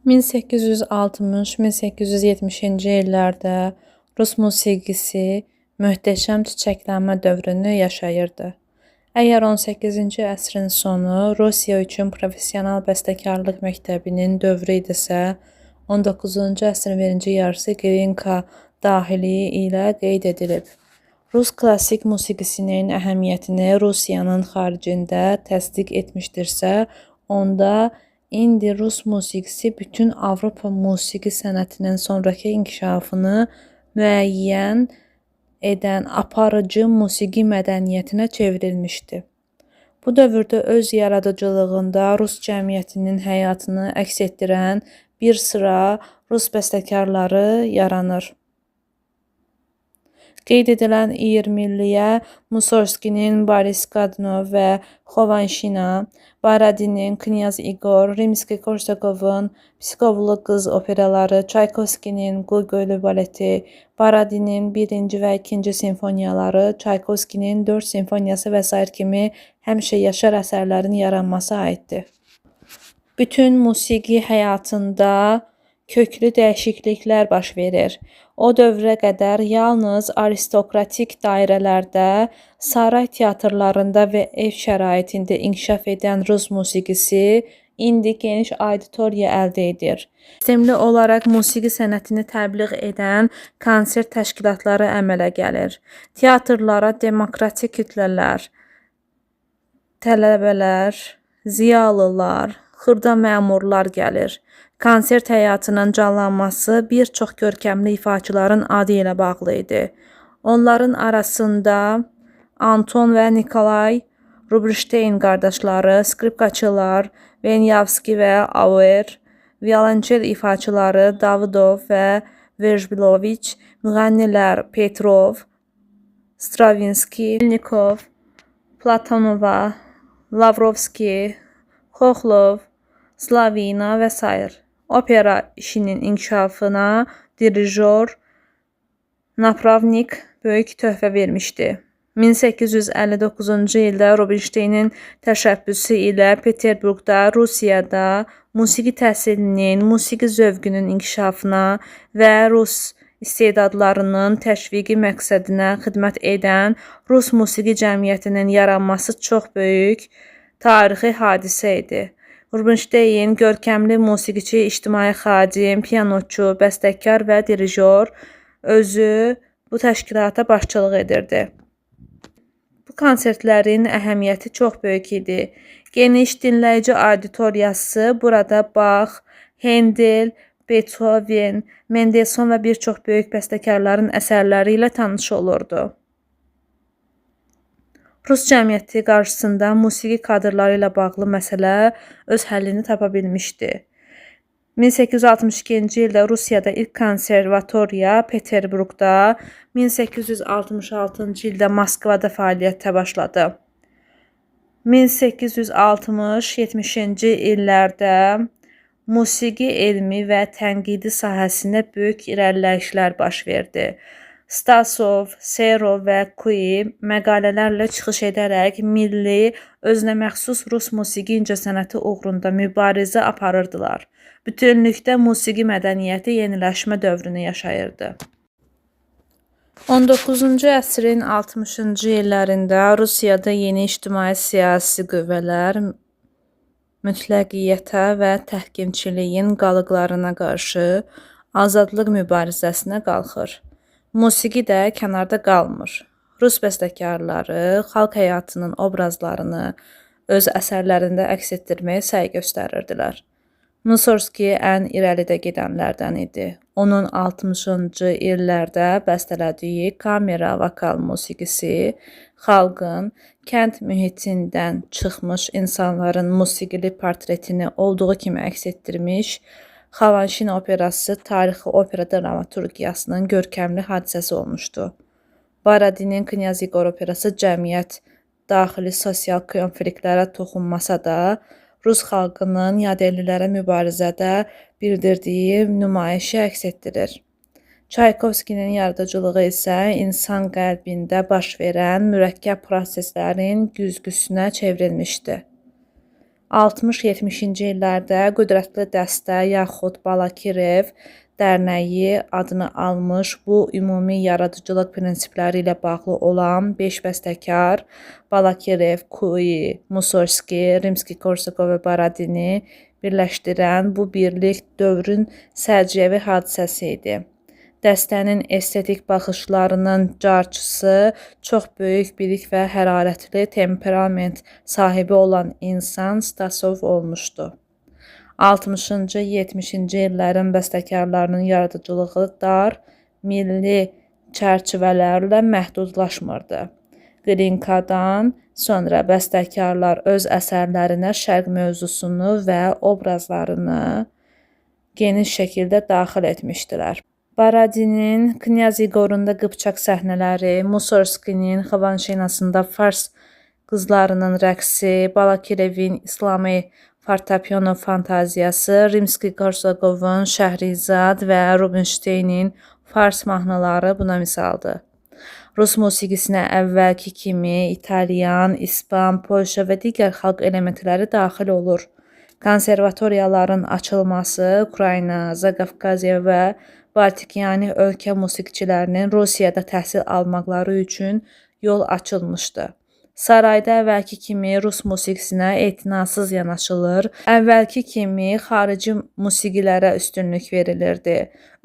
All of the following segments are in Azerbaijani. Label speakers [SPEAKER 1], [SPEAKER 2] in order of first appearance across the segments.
[SPEAKER 1] 1860-1870-ci illərdə Rus musiqisi möhtəşəm çiçəklənmə dövrünü yaşayırdı. Əgər 18-ci əsrin sonu Rusiya üçün professional bəstəkarlıq məktəbinin dövrü idisə, 19-cu əsrin birinci yarısı Grinka dahiliyi ilə qeyd edilib. Rus klassik musiqisinin əhəmiyyətini Rusiyanın xaricində təsdiq etmişdirsə, onda indi Rus musiqisi bütün Avropa musiqi sənətinin sonrakı inkişafını müəyyən edən aparıcı musiqi mədəniyyətinə çevrilmişdi. Bu dövrdə öz yaradıcılığında Rus cəmiyyətinin həyatını əks etdirən bir sıra Rus bəstəkarları yaranır. Qeyd edilən 20-liyə Mussorgskinin Boris Godunov və Xovanşina, Baradinin Knyaz Igor, Rimski-Korsakovun Pskovlu qız operaları, Çaykovskinin Qoyqoylu baleti, Baradinin 1-ci və 2-ci simfoniyaları, Çaykovskinin 4 simfoniyası və s. kimi həmişə yaşar əsərlərin yaranması aiddir. Bütün musiqi həyatında köklü dəyişikliklər baş verir. O dövrə qədər yalnız aristokratik dairələrdə, saray teatrlarında və ev şəraitində inkişaf edən Rus musiqisi indi geniş auditoriya əldə edir. Sistemli olaraq musiqi sənətini təbliğ edən konsert təşkilatları əmələ gəlir. Teatrlara demokratik kütlələr, tələbələr, ziyalılar, xırda məmurlar gəlir. Konsert həyatının canlanması bir çox görkəmli ifaçıların adı ilə bağlı idi. Onların arasında Anton və Nikolay Rubinstein qardaşları, skripkaçılar Venyavski və Auer, violonçel ifaçıları Davidov və Verzbiloviç, müğənnilər Petrov, Stravinski, Melnikov, Platonova, Lavrovski, Xokhlov, Slavina və s. Opera işinin inkişafına dirijor Napravnik böyük töhfə vermişdi. 1859-cu ildə Rubinsteinin təşəbbüsü ilə Peterburqda, Rusiyada musiqi təhsilinin, musiqi zövqünün inkişafına və Rus istedadlarının təşviqi məqsədinə xidmət edən Rus musiqi cəmiyyətinin yaranması çox böyük tarixi hadisə idi. Rubinstein görkəmli musiqiçi, ictimai xadim, pianoçu, bəstəkar və dirijor özü bu təşkilata başçılıq edirdi. Bu konsertlərin əhəmiyyəti çox böyük idi. Geniş dinləyici auditoriyası burada Bach, Handel, Beethoven, Mendelssohn və bir çox böyük bəstəkarların əsərləri ilə tanış olurdu. Rus cəmiyyəti qarşısında musiqi kadrları ilə bağlı məsələ öz həllini tapa bilmişdi. 1862-ci ildə Rusiyada ilk konservatoriya Peterburqda, 1866-cı ildə Moskvada fəaliyyətə başladı. 1860-70-ci illərdə musiqi elmi və tənqidi sahəsində böyük irəliləyişlər baş verdi. Stasov, Serov və Kui məqalələrlə çıxış edərək milli, özünəməxsus Rus musiqi incəsənəti uğrunda mübarizə aparırdılar. Bütünlükdə musiqi mədəniyyəti yeniləşmə dövrünü yaşayırdı. 19-cu əsrin 60-cı illərində Rusiyada yeni ictimai-siyasi qüvvələr mütləqiyyətə və təhkimçiliyin qalıqlarına qarşı azadlıq mübarizəsinə qalxır. Musiqi də kənarda qalmır. Rus bəstəkarları xalq həyatının obrazlarını öz əsərlərində əks etdirməyə səy göstərirdilər. Mussorgski ən irəlidə gedənlərdən idi. Onun 60-cı illərdə bəstələdiyi kamera vokal musiqisi xalqın, kənd mühitindən çıxmış insanların musiqili portretini olduğu kimi əks etdirmiş, Xovanşina operası tarixi opera dramaturgiyasının görkəmli hadisəsi olmuşdu. Baradinin Knyaz Igor operası cəmiyyət daxili sosial konfliktlərə toxunmasa da, Rus xalqının yadellilərə mübarizədə bildirdiyi nümayişi əks etdirir. Çaykovskinin yaradıcılığı isə insan qəlbində baş verən mürəkkəb proseslərin güzgüsünə çevrilmişdi. 60-70-ci illərdə qüdrətli dəstə yaxud Balakirev dərnəyi adını almış bu ümumi yaradıcılıq prinsipləri ilə bağlı olan 5 bəstəkar Balakirev, Kui, Mussorgski, Rimski-Korsakov və Baradini birləşdirən bu birlik dövrün səciyyəvi hadisəsi idi. Dəstənin estetik baxışlarının carçısı çox böyük bilik və hərarətli temperament sahibi olan insan Stasov olmuşdu. 60-cı, 70-ci illərin bəstəkarlarının yaradıcılığı dar, milli çərçivələrlə məhdudlaşmırdı. Glinkadan sonra bəstəkarlar öz əsərlərinə şərq mövzusunu və obrazlarını geniş şəkildə daxil etmişdilər. Baradinin Knyaz Igorunda Qıpçaq səhnələri, Mussorgskinin Xovanşinasında fars qızlarının rəqsi, Balakirevin İslami fortepiano fantaziyası, Rimski-Korsakovun Şəhrizad və Rubinšteynin fars mahnıları buna misaldır. Rus musiqisinə əvvəlki kimi İtalyan, İspan, Polşa və digər xalq elementləri daxil olur. Konservatoriyaların açılması Ukrayna, Zaqafqaziya və Baltikyani ölkə musiqiçilərinin Rusiyada təhsil almaqları üçün yol açılmışdı. Sarayda əvvəlki kimi Rus musiqisinə etinasız yanaşılır, əvvəlki kimi xarici musiqilərə üstünlük verilirdi.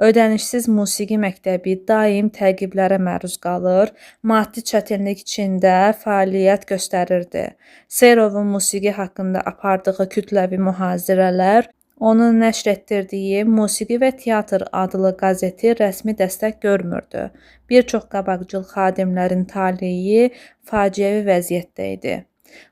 [SPEAKER 1] Ödənişsiz musiqi məktəbi daim təqiblərə məruz qalır, maddi çətinlik içində fəaliyyət göstərirdi. Serovun musiqi haqqında apardığı kütləvi mühazirələr, onun nəşr etdirdiyi Musiqi və Teatr adlı qəzeti rəsmi dəstək görmürdü. Bir çox qabaqcıl xadimlərin taleyi faciəvi vəziyyətdə idi.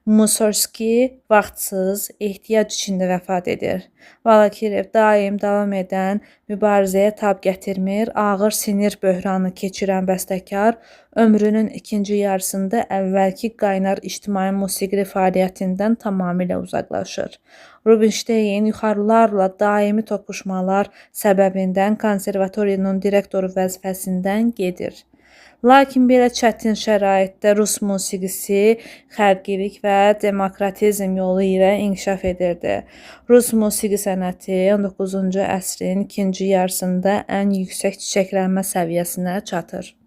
[SPEAKER 1] Mussorgski vaxtsız, ehtiyac içində vəfat edir. Balakirev daim davam edən mübarizəyə tab gətirmir, ağır sinir böhranı keçirən bəstəkar ömrünün ikinci yarısında əvvəlki qaynar ictimai musiqili fəaliyyətindən tamamilə uzaqlaşır. Rubinšteyn yuxarılarla daimi toqquşmalar səbəbindən konservatoriyanın direktoru vəzifəsindən gedir. Lakin belə çətin şəraitdə Rus musiqisi xəlqilik və demokratizm yolu ilə inkişaf edirdi. Rus musiqi sənəti 19-cu əsrin ikinci yarısında ən yüksək çiçəklənmə səviyyəsinə çatır.